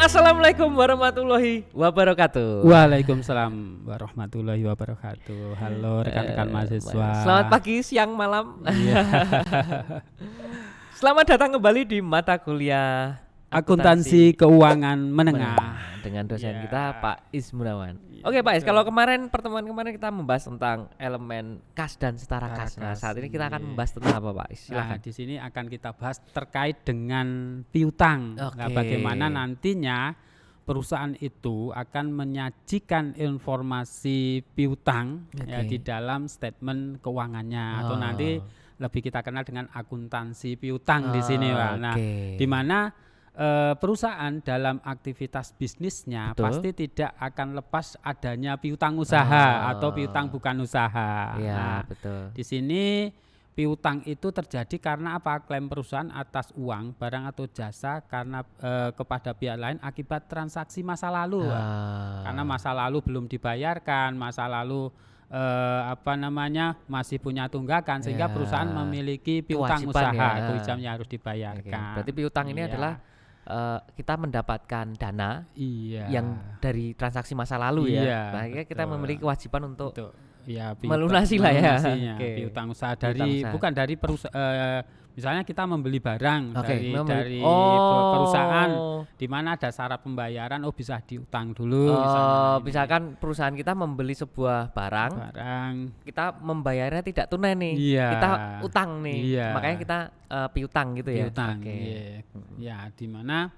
Assalamualaikum warahmatullahi wabarakatuh. Waalaikumsalam warahmatullahi wabarakatuh. Halo rekan-rekan mahasiswa. Selamat pagi, siang, malam. Iya. Selamat datang kembali di mata kuliah Akuntansi Keuangan Menengah dengan dosen Ya. kita Pak Is Munawan. Iya, Oke Pak Is, betul. kalau pertemuan kemarin kita membahas tentang elemen kas dan setara kas. Nah, saat ini kita akan Iya. membahas tentang apa Pak Is? Nah, Silakan. di sini akan kita bahas terkait dengan piutang. Nah, Oke. bagaimana nantinya perusahaan itu akan menyajikan informasi piutang ya, Oke. di dalam statement keuangannya atau Oh. nanti lebih kita kenal dengan akuntansi piutang di sini, Pak. Nah, Oke. di mana perusahaan dalam aktivitas bisnisnya Betul. pasti tidak akan lepas adanya piutang usaha Oh. atau piutang bukan usaha. Iya, Nah, betul. di sini piutang itu terjadi karena apa? Klaim perusahaan atas uang, barang atau jasa karena kepada pihak lain akibat transaksi masa lalu. Pak. Karena masa lalu belum dibayarkan, masa lalu masih punya tunggakan sehingga Ya. perusahaan memiliki piutang Kewajiban usaha, ya. kewajiban yang harus Oke. dibayarkan. Berarti piutang ini Iya. adalah kita mendapatkan dana Iya. yang dari transaksi masa lalu ya. Iya, Makanya kita betul. memiliki kewajiban untuk Betul. Ya, melunasi lah ya. melunasinya, Oke. piutang usaha Piutang dari usaha. bukan dari misalnya kita membeli barang Oke, dari oh. perusahaan di mana ada syarat pembayaran, bisa diutang dulu misalnya ini. Misalkan perusahaan kita membeli sebuah barang, kita membayarnya tidak tunai nih. Iya. Kita utang nih. Iya. Makanya kita piutang gitu ya. piutang. Oke. Iya. Ya, di mana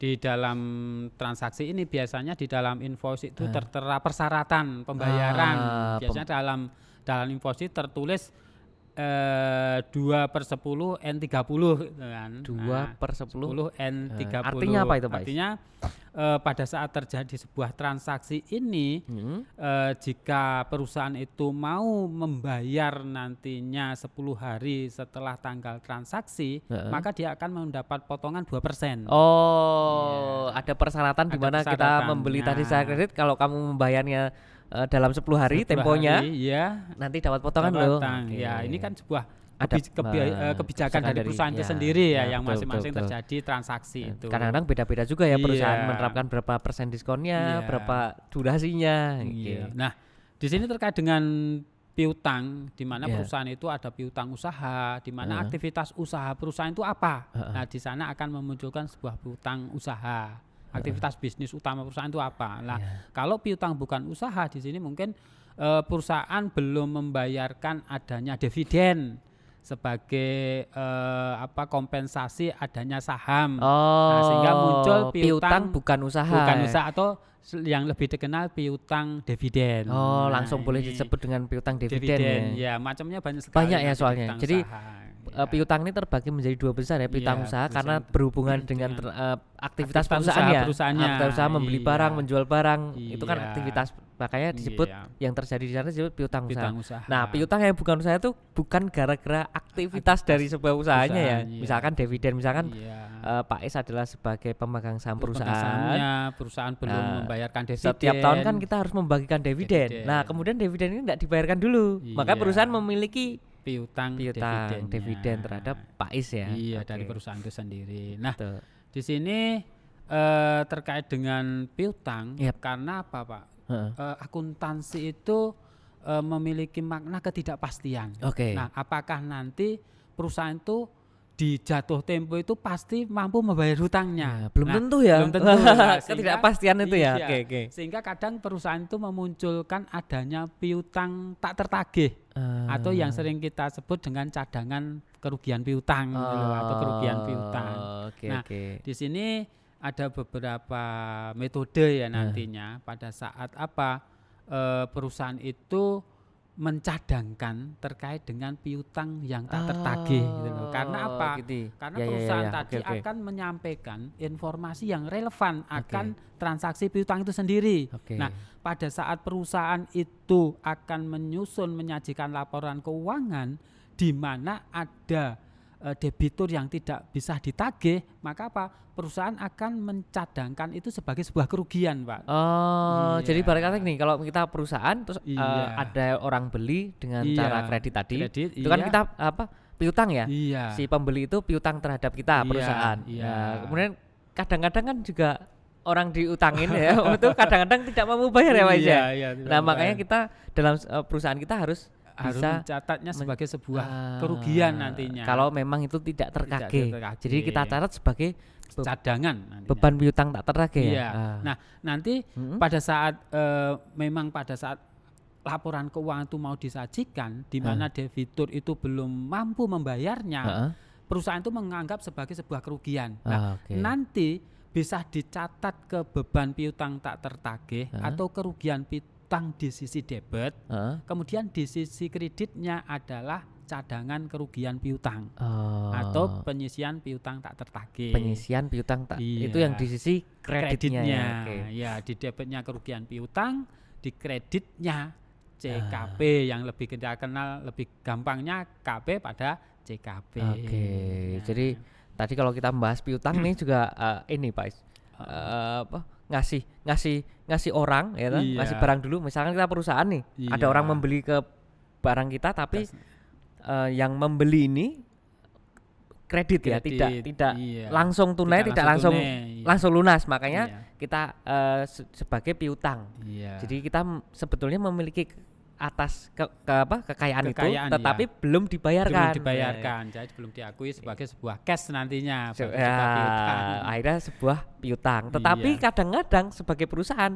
di dalam transaksi ini biasanya di dalam invoice itu tertera persyaratan pembayaran. Biasanya dalam invoice itu tertulis 2/10 N30 gitu kan. 2/10 N30. artinya apa itu, Pak? Artinya pada saat terjadi sebuah transaksi ini jika perusahaan itu mau membayar nantinya 10 hari setelah tanggal transaksi, maka dia akan mendapat potongan 2%. Ada persyaratan di Ada mana kita persyaratan. membeli tadi Nah. saya kredit, kalau kamu membayarnya dalam 10 hari 10 temponya, hari, ya, nanti dapat potongan loh. Potong. Oke. Ya, ini kan sebuah Ada, kebijakan dari perusahaan itu sendiri ya, yang betul, masing-masing betul. terjadi transaksi itu. Kadang-kadang beda-beda juga ya perusahaan Iya. menerapkan berapa persen diskonnya, Iya. berapa durasinya. Iya. Oke. Nah, di sini terkait dengan piutang, di mana Iya. perusahaan itu ada piutang usaha, di mana aktivitas usaha perusahaan itu apa? Nah, di sana akan memunculkan sebuah piutang usaha. Aktivitas bisnis utama perusahaan itu apa? Nah, kalau piutang bukan usaha, di sini mungkin perusahaan belum membayarkan adanya dividen sebagai kompensasi adanya saham. Nah, sehingga muncul piutang bukan usaha. bukan usaha atau yang lebih dikenal piutang dividen. Nah, Langsung boleh ini disebut dengan piutang dividen. ya, macamnya banyak sekali. Banyak ya nanti soalnya. piutang Jadi, usaha. Piutang ini terbagi menjadi dua besar ya, piutang Iya, usaha perusahaan karena itu. berhubungan dengan aktivitas perusahaan ya. perusahaannya. Aktivitas usaha membeli Iya. barang, menjual barang, itu kan Iya. aktivitas, makanya disebut Iya. yang terjadi di sana disebut piutang usaha. Piutang usaha. Nah, piutang yang bukan usaha itu bukan gara-gara aktivitas dari sebuah usahanya ya. perusahaan, iya. Misalkan dividen, misalkan Iya. Pak Is adalah sebagai pemegang saham Pemegang perusahaan. sahamnya, perusahaan belum Nah, membayarkan dividen. Setiap tahun kan kita harus membagikan dividen. Dividen. Nah, kemudian dividen ini tidak dibayarkan dulu. Maka Iya. perusahaan memiliki piutang dividen dividennya. terhadap Pak Is ya. Iya, Oke. dari perusahaan itu sendiri. Nah, Betul. di sini terkait dengan piutang, Yap. karena apa, Pak? Heeh. Akuntansi itu memiliki makna ketidakpastian. Oke. Nah, apakah nanti perusahaan itu di jatuh tempo itu pasti mampu membayar hutangnya? Ya, belum Nah, tentu ya. Belum tentu. Nah, Ketidakpastian itu ya. iya. Oke. Sehingga kadang perusahaan itu memunculkan adanya piutang tak tertagih atau yang sering kita sebut dengan cadangan kerugian piutang gitu loh, atau kerugian piutang. Oke, Nah, oke. di sini ada beberapa metode ya nantinya pada saat perusahaan itu mencadangkan terkait dengan piutang yang tak tertagih gitu loh. Karena apa? Gitu. Karena Ya, ya, perusahaan ya. tadi Oke. akan menyampaikan informasi yang relevan akan transaksi piutang itu sendiri. Oke. Nah, pada saat perusahaan itu akan menyajikan laporan keuangan di mana ada debitur yang tidak bisa ditagih, maka apa? Perusahaan akan mencadangkan itu sebagai sebuah kerugian, Pak. Iya. Jadi balik kata nih, kalau kita perusahaan terus Iya. ada orang beli dengan Iya. cara kredit tadi, Kredit, itu kan iya. kita piutang ya. Iya. Si pembeli itu piutang terhadap kita Iya, perusahaan. iya. Nah, kemudian kadang-kadang kan juga orang diutangin ya itu kadang-kadang tidak mau bayar ya Pak Is ya. Nah makanya kita dalam perusahaan kita harus bisa mencatatnya sebagai sebuah kerugian nantinya. Kalau memang itu tidak tertagih. Jadi kita catat sebagai cadangan nantinya. Beban piutang tak tertagih ya. Nah nanti pada saat memang pada saat laporan keuangan itu mau disajikan, di mana debitur itu belum mampu membayarnya, perusahaan itu menganggap sebagai sebuah kerugian. Nah nanti bisa dicatat ke beban piutang tak tertagih atau kerugian piutang di sisi debit, kemudian di sisi kreditnya adalah cadangan kerugian piutang atau penyisian piutang tak tertagih. Penyisian piutang tak itu yang di sisi kreditnya. Ya, di debitnya kerugian piutang, di kreditnya CKP yang lebih kita kenal lebih gampangnya KP pada CKP. Jadi tadi kalau kita membahas piutang nih juga ini Pak Is, ngasih orang ya ngasih barang dulu. Misalkan kita perusahaan nih, ada orang membeli ke barang kita tapi yang membeli ini kredit ya, tidak langsung tunai, tidak langsung lunas. Makanya kita sebagai piutang. Jadi kita sebetulnya memiliki atas kekayaan itu, tetapi belum dibayarkan. Jadi belum diakui sebagai sebuah cash nantinya. Akhirnya sebuah piutang. Tetapi kadang-kadang sebagai perusahaan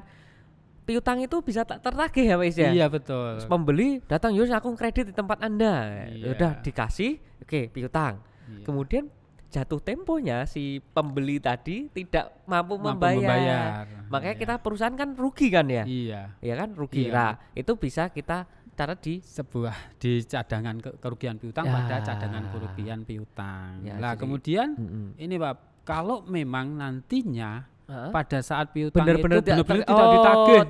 piutang itu bisa tak tertagih ya Pak Is ya. Iya betul. Pembeli datang, "Yus aku kredit di tempat Anda." Udah dikasih, oke piutang. Kemudian jatuh temponya si pembeli tadi tidak mampu membayar. Makanya kita perusahaan kan rugi kan ya? Iya kan rugi. Nah, itu bisa kita catat di sebuah di cadangan kerugian piutang pada cadangan kerugian piutang. Nah, kemudian ini Pak, kalau memang nantinya pada saat piutang benar-benar tidak ditagih.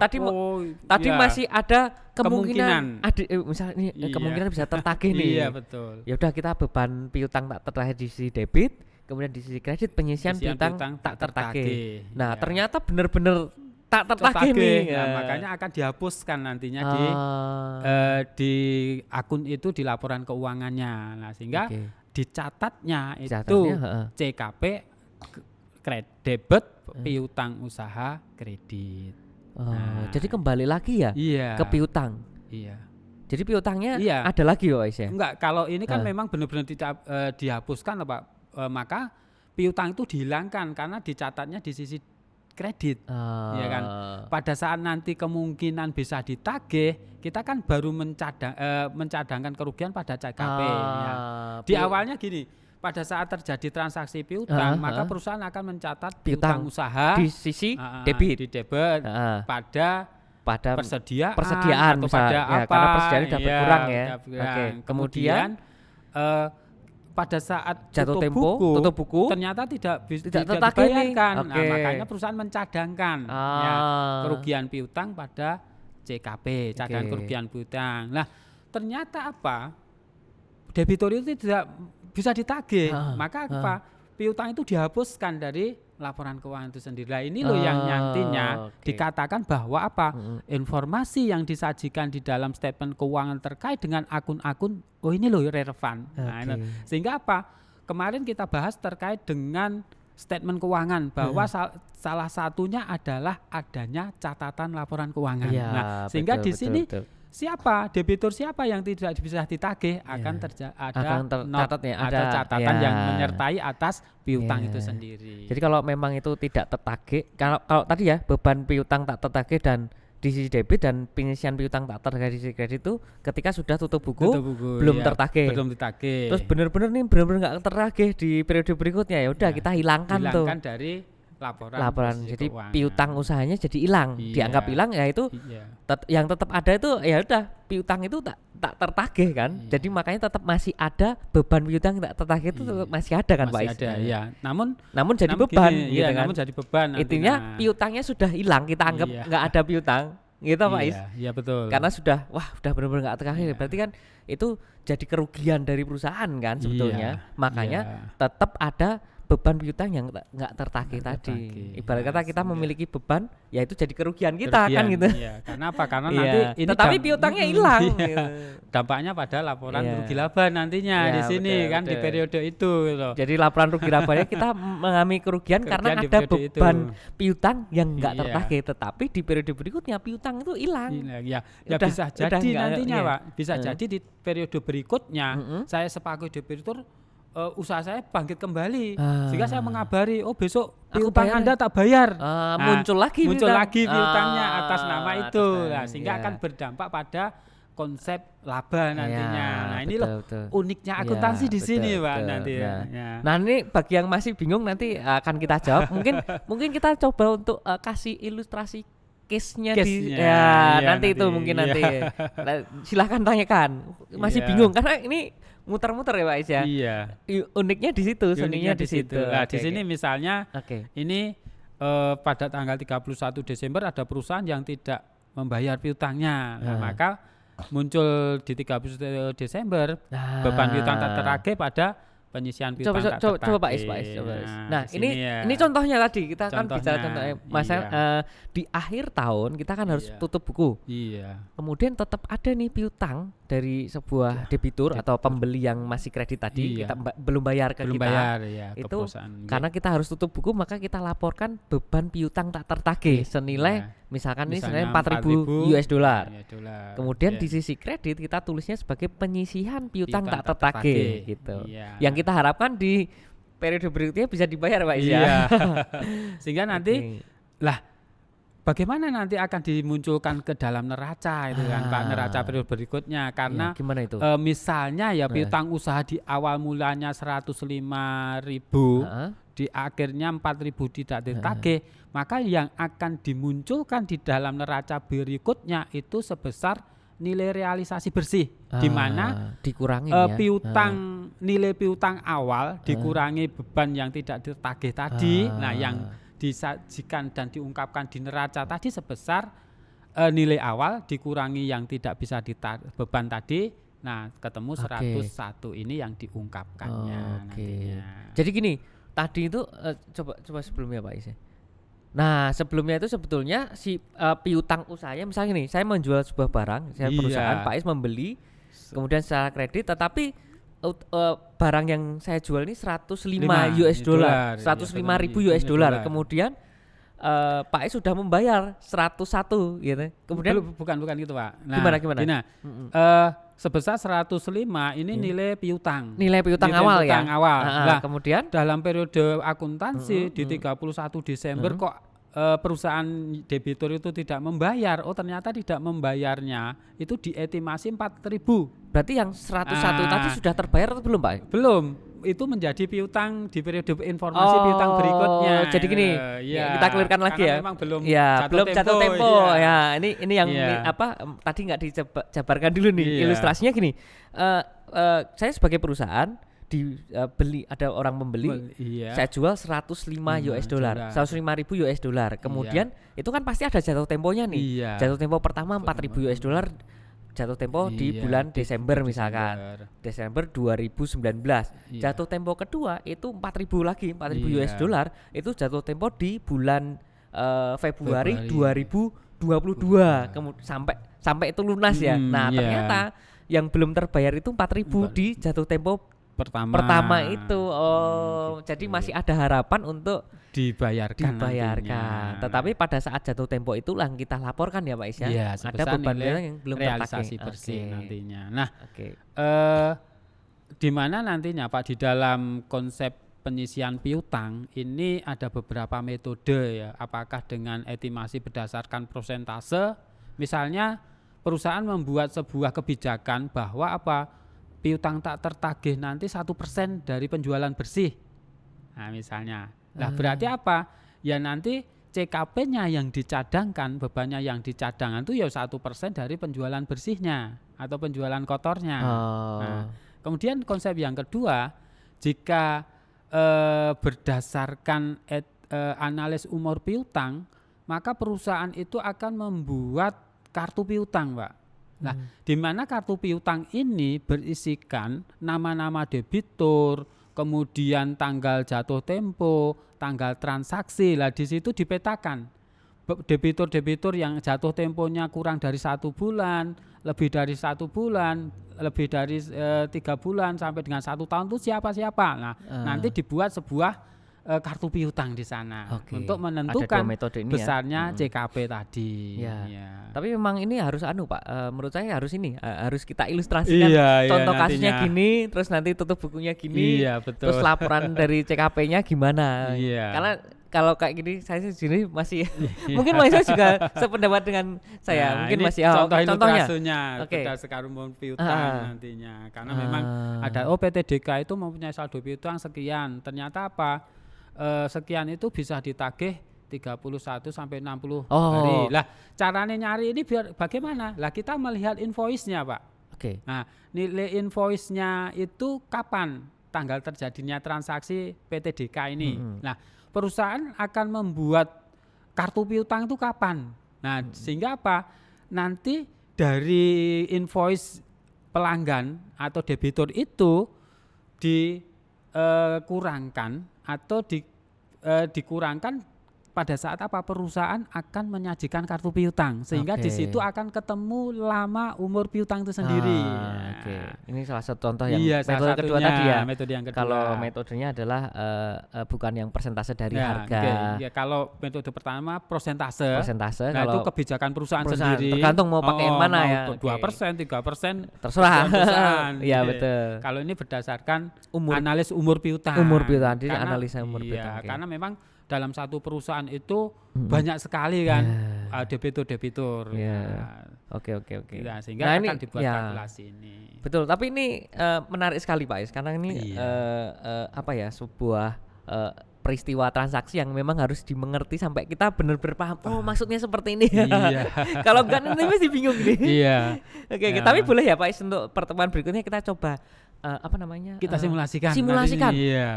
Tadi masih ada kemungkinan misalnya ini kemungkinan bisa tertagih nih. Iya betul. Ya udah kita beban piutang tak tertagih di sisi debit, kemudian di sisi kredit penyisian piutang tak tertagih. Nah, ternyata benar-benar tak tertagih nih. Nah, makanya akan dihapuskan nantinya di akun itu di laporan keuangannya. Nah, sehingga dicatatnya itu CKP debit piutang usaha kredit. Jadi kembali lagi ya ke piutang. Jadi piutangnya ada lagi Pak Is ya? Enggak, kalau ini kan memang benar-benar tidak dihapuskan Pak. Maka piutang itu dihilangkan karena dicatatnya di sisi kredit. Ya kan. Pada saat nanti kemungkinan bisa ditagih, kita kan baru mencadangkan kerugian pada CKP Di awalnya gini, pada saat terjadi transaksi piutang, maka perusahaan akan mencatat piutang usaha di sisi debit, pada persediaan atau pada apa? Karena persediaan sudah berkurang ya. Kemudian pada saat jatuh tutup buku ternyata tidak dibayarkan. Nah, makanya perusahaan mencadangkan kerugian piutang pada CKP, cadangan kerugian piutang. Nah, ternyata apa? Debitur itu tidak bisa ditagih, maka apa? Piutang itu dihapuskan dari laporan keuangan itu sendiri. Nah, ini loh yang nantinya dikatakan bahwa apa? Informasi yang disajikan di dalam statement keuangan terkait dengan akun-akun, ini loh relevan. Nah, sehingga apa? Kemarin kita bahas terkait dengan statement keuangan bahwa salah satunya adalah adanya catatan laporan keuangan. Sehingga di sini siapa debitur siapa yang tidak bisa ditagih akan ada catatan yang menyertai atas piutang itu sendiri. Jadi kalau memang itu tidak tertagih, kalau tadi ya beban piutang tak tertagih dan di sisi debit dan penyisian piutang tak tertagih di sisi kredit itu ketika sudah tutup buku belum ditagih. Terus benar-benar nggak tertagih di periode berikutnya, ya udah kita hilangkan dari laporan. Jadi piutang usahanya jadi hilang, dianggap hilang ya itu yang tetap ada itu ya udah piutang itu tak tertagih kan. Jadi makanya tetap masih ada beban piutang tak tertagih itu tetap masih ada kan Pak Is. Namun jadi beban gitu kan. Namun jadi beban. Intinya piutangnya sudah hilang, kita anggap nggak ada piutang gitu Pak Is. Iya betul. Karena sudah benar-benar nggak tertagih, berarti kan itu jadi kerugian dari perusahaan kan sebetulnya. Makanya tetap ada beban piutang yang nggak tertagih tadi. Ibarat kata kita memiliki beban, ya itu jadi kerugian kita kan gitu. Iya. Karena apa? Karena nanti ini tetapi piutangnya hilang. Gitu. Dampaknya pada laporan rugi laba nantinya di sini kan di periode itu gitu. Jadi laporan rugi labanya kita mengalami kerugian karena ada beban piutang yang nggak tertagih, tetapi di periode berikutnya piutang itu hilang. Ya bisa jadi nantinya Pak, bisa jadi di periode berikutnya saya sebagai debitur usaha saya bangkit kembali sehingga saya mengabari besok piutang Anda tak bayar, muncul lagi piutangnya atas nama itu, sehingga akan berdampak pada konsep laba nantinya. Nah ini loh uniknya akuntansi di sini Pak nanti. Nah ini bagi yang masih bingung nanti akan kita jawab. Mungkin kita coba untuk kasih ilustrasi case-nya nanti itu mungkin nanti. Silahkan tanyakan. Masih bingung karena ini muter-muter ya Pak Is ya. Iya. Uniknya di situ, seninya di situ. Nah, di sini misalnya ini pada tanggal 31 Desember ada perusahaan yang tidak membayar piutangnya. Nah, maka muncul di 31 Desember beban piutang tak tertagih pada penyisian piutang tak tertagih. Coba Pak Is. Nah, ini contohnya tadi kita kan bicara contohnya. Di akhir tahun kita kan harus tutup buku. Iya. Kemudian tetap ada nih piutang dari sebuah debitur atau pembeli yang masih kredit tadi, kita belum bayar ke kita. Itu karena kita harus tutup buku, maka kita laporkan beban piutang tak tertagih senilai misalkan ini senilai 4.000 US dollar. Kemudian di sisi kredit kita tulisnya sebagai penyisihan piutang tak tertagih gitu. Yang kita harapkan di periode berikutnya bisa dibayar Pak Is. Sehingga nanti bagaimana nanti akan dimunculkan ke dalam neraca itu kan Pak, neraca periode berikutnya karena gimana itu? Misalnya piutang usaha di awal mulanya 105.000, di akhirnya 4.000 tidak ditagih, maka yang akan dimunculkan di dalam neraca berikutnya itu sebesar nilai realisasi bersih, di mana dikurangi nilai piutang awal dikurangi beban yang tidak ditagih tadi. Nah, yang disajikan dan diungkapkan di neraca tadi sebesar nilai awal dikurangi yang tidak bisa beban tadi. Nah, ketemu 101 ini yang diungkapkannya nantinya. Jadi gini, tadi itu coba sebelumnya Pak Is. Nah, sebelumnya itu sebetulnya si piutang usahanya misalnya nih, saya menjual sebuah barang, saya perusahaan, Pak Is membeli, kemudian secara kredit, tetapi barang yang saya jual ini 105 US dollar, 105.000 US dollar. Kemudian Pak Is sudah membayar 101 gitu. Kemudian bukan gitu Pak. Nah, gimana? Sebesar 105 ini nilai piutang. Nilai piutang awal ya. Nah, kemudian dalam periode akuntansi di 31 Desember kok perusahaan debitur itu tidak membayar. Oh, ternyata tidak membayarnya itu diestimasi 4.000. Berarti yang 101 tadi sudah terbayar atau belum Pak? Belum. Itu menjadi piutang di periode informasi piutang berikutnya. Jadi gini, kita clearkan lagi ya. Memang belum jatuh tempo. Ya, ini yang tadi nggak dijabarkan dulu nih. Ilustrasinya gini. Saya sebagai perusahaan ada orang membeli, saya jual 105 US dollar, 105.000 US dollar. Kemudian itu kan pasti ada jatuh temponya nih. Jatuh tempo pertama 4.000 US dollar. Jatuh tempo di bulan Desember misalkan. Desember 2019. Jatuh tempo kedua itu 4.000 lagi, 4.000 US dollar itu jatuh tempo di bulan Februari 2022. Sampai itu lunas ya. Nah, ternyata yang belum terbayar itu 4.000 di jatuh tempo pertama itu. Jadi masih ada harapan untuk dibayarkan. Tetapi pada saat jatuh tempo itulah kita laporkan ya Pak Is ya. Ada beban yang belum realisasi bersih nantinya. Nah, di mana nantinya Pak di dalam konsep penyisian piutang ini ada beberapa metode ya. Apakah dengan estimasi berdasarkan persentase? Misalnya perusahaan membuat sebuah kebijakan bahwa piutang tak tertagih nanti 1% dari penjualan bersih. Nah, misalnya. Nah, berarti apa? Ya nanti CKP-nya yang dicadangkan, bebannya yang dicadangkan itu ya 1% dari penjualan bersihnya atau penjualan kotornya. Nah, kemudian konsep yang kedua, jika berdasarkan analis umur piutang, maka perusahaan itu akan membuat kartu piutang, Pak. Nah, di mana kartu piutang ini berisikan nama-nama debitur, kemudian tanggal jatuh tempo, tanggal transaksi. Lah di situ dipetakan debitur yang jatuh temponya kurang dari 1 bulan, lebih dari 1 bulan, lebih dari 3 bulan sampai dengan 1 tahun itu siapa-siapa. Nah, nanti dibuat sebuah kartu piutang di sana untuk menentukan besarnya CKP tadi. Ya. Tapi memang ini harus Pak, menurut saya harus harus kita ilustrasikan. Contoh kasusnya gini, terus nanti tutup bukunya gini, terus laporan dari CKP-nya gimana. Karena kalau kayak gini saya sendiri masih mungkin mahasiswa juga sependapat dengan saya. Mungkin masih contohnya berdasarkan umur piutang nantinya. Karena memang ada PTDK itu mempunyai saldo piutang sekian. Ternyata apa? Sekian itu bisa ditagih 31 sampai 60 hari. Lah, caranya nyari ini biar bagaimana? Lah, kita melihat invoice-nya, Pak. Nah, nilai invoice-nya itu kapan tanggal terjadinya transaksi PTDK ini. Nah, perusahaan akan membuat kartu piutang itu kapan? Nah, sehingga apa? Nanti dari invoice pelanggan atau debitur itu dikurangkan atau dikurangkan pada saat apa perusahaan akan menyajikan kartu piutang, sehingga di situ akan ketemu lama umur piutang itu sendiri. Ini salah satu contoh yang metode kedua tadi ya. Metode yang kedua. Kalau metodenya adalah bukan yang persentase dari harga. Kalau metode pertama persentase. Nah, kalau itu kebijakan perusahaan sendiri. Tergantung mau pakai yang mana ya. 2%, 3%, terserah. Iya betul. Kalau ini berdasarkan analis umur piutang. Jadi analisa umur piutang. Karena memang dalam satu perusahaan itu banyak sekali kan debitur. Oke. Nah, sehingga akan dibuat kalkulasi ini. Betul, tapi ini menarik sekali Pak Is, karena ini sebuah peristiwa transaksi yang memang harus dimengerti sampai kita benar-benar paham. Maksudnya seperti ini. Kalau enggak nanti pasti bingung nih. Oke, tapi boleh ya Pak Is, untuk pertemuan berikutnya kita coba kita simulasikan.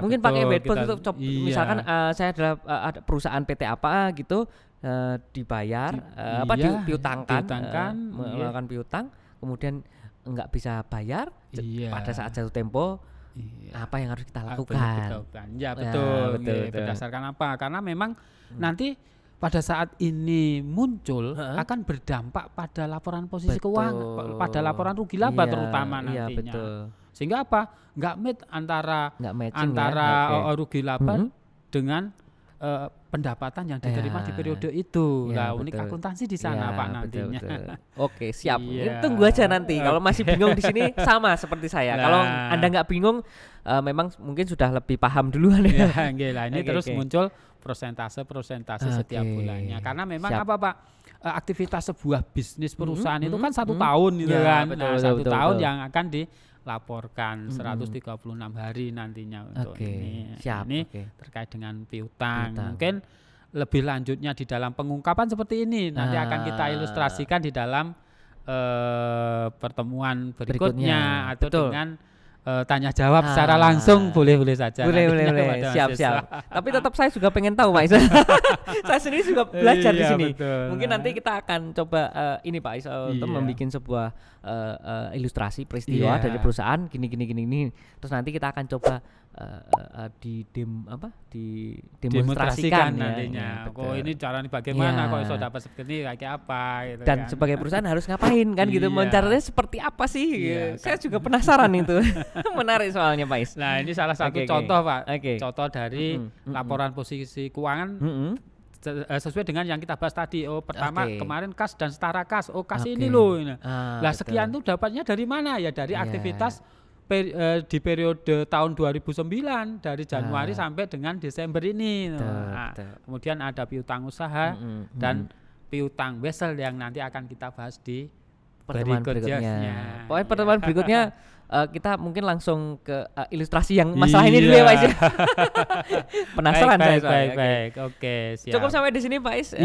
Mungkin pakai whiteboard untuk misalkan saya adalah ada perusahaan PT apa gitu, dibayar dipiutangkan, melakukan piutang, kemudian enggak bisa bayar pada saat jatuh tempo. Apa yang harus kita lakukan? Betul. Berdasarkan apa? Karena memang nanti pada saat ini muncul akan berdampak pada laporan posisi keuangan, pada laporan rugi laba terutama nantinya. Sehingga apa? Nggak match antara rugi laba dengan pendapatan yang diterima di periode itu. Unik akuntansi di sana Pak nantinya. Oke, siap. Tunggu aja nanti. Kalau masih bingung di sini sama seperti saya. Kalau Anda nggak bingung, memang mungkin sudah lebih paham duluan ya. Ini terus muncul persentase setiap bulannya. Karena memang apa Pak? Aktivitas sebuah bisnis perusahaan itu kan 1 tahun gitu kan. Betul, 1 tahun yang akan dilaporkan 136 hari nantinya untuk ini. Ini terkait dengan piutang. Mungkin lebih lanjutnya di dalam pengungkapan seperti ini nanti akan kita ilustrasikan di dalam pertemuan berikutnya atau dengan tanya jawab secara langsung boleh saja. Boleh. Siap. Tapi tetap saya juga pengen tahu Pak Is. Saya sendiri juga belajar di sini. Betul. Mungkin nanti kita akan coba ini Pak Is untuk membuat sebuah ilustrasi peristiwa dari perusahaan gini. Terus nanti kita akan coba didemonstrasikan nantinya. Ini caranya bagaimana kok iso dapat seperti ini kayak apa gitu. Dan sebagai perusahaan harus ngapain kan gitu, mencarinya seperti apa sih? Saya juga penasaran itu. Menarik soalnya Pak Is. Nah, ini salah satu contoh Pak. Contoh dari laporan posisi keuangan sesuai dengan yang kita bahas tadi. Pertama kemarin kas dan setara kas. Kas ini loh. Lah sekian tuh dapatnya dari mana ya? Dari aktivitas di periode tahun 2009 dari Januari sampai dengan Desember ini. Kemudian ada piutang usaha dan piutang wesel yang nanti akan kita bahas di pertemuan berikutnya. Pokoknya pertemuan berikutnya kita mungkin langsung ke ilustrasi yang masalah ini dulu ya Pak Is. Penasaran saya. Baik. Oke, siap. Cukup sampai di sini Pak Is.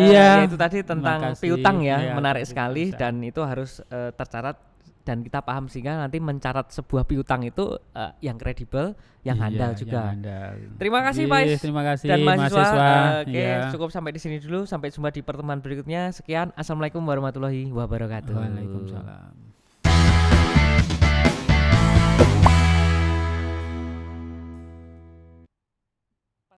Itu tadi tentang piutang ya, menarik sekali dan itu harus tercatat dan kita paham sehingga nanti mencatat sebuah piutang itu yang kredibel, yang handal juga. Terima kasih Pak Is. Terima kasih dan mahasiswa. Cukup sampai di sini dulu. Sampai jumpa di pertemuan berikutnya. Sekian. Assalamualaikum warahmatullahi wabarakatuh. Waalaikumsalam.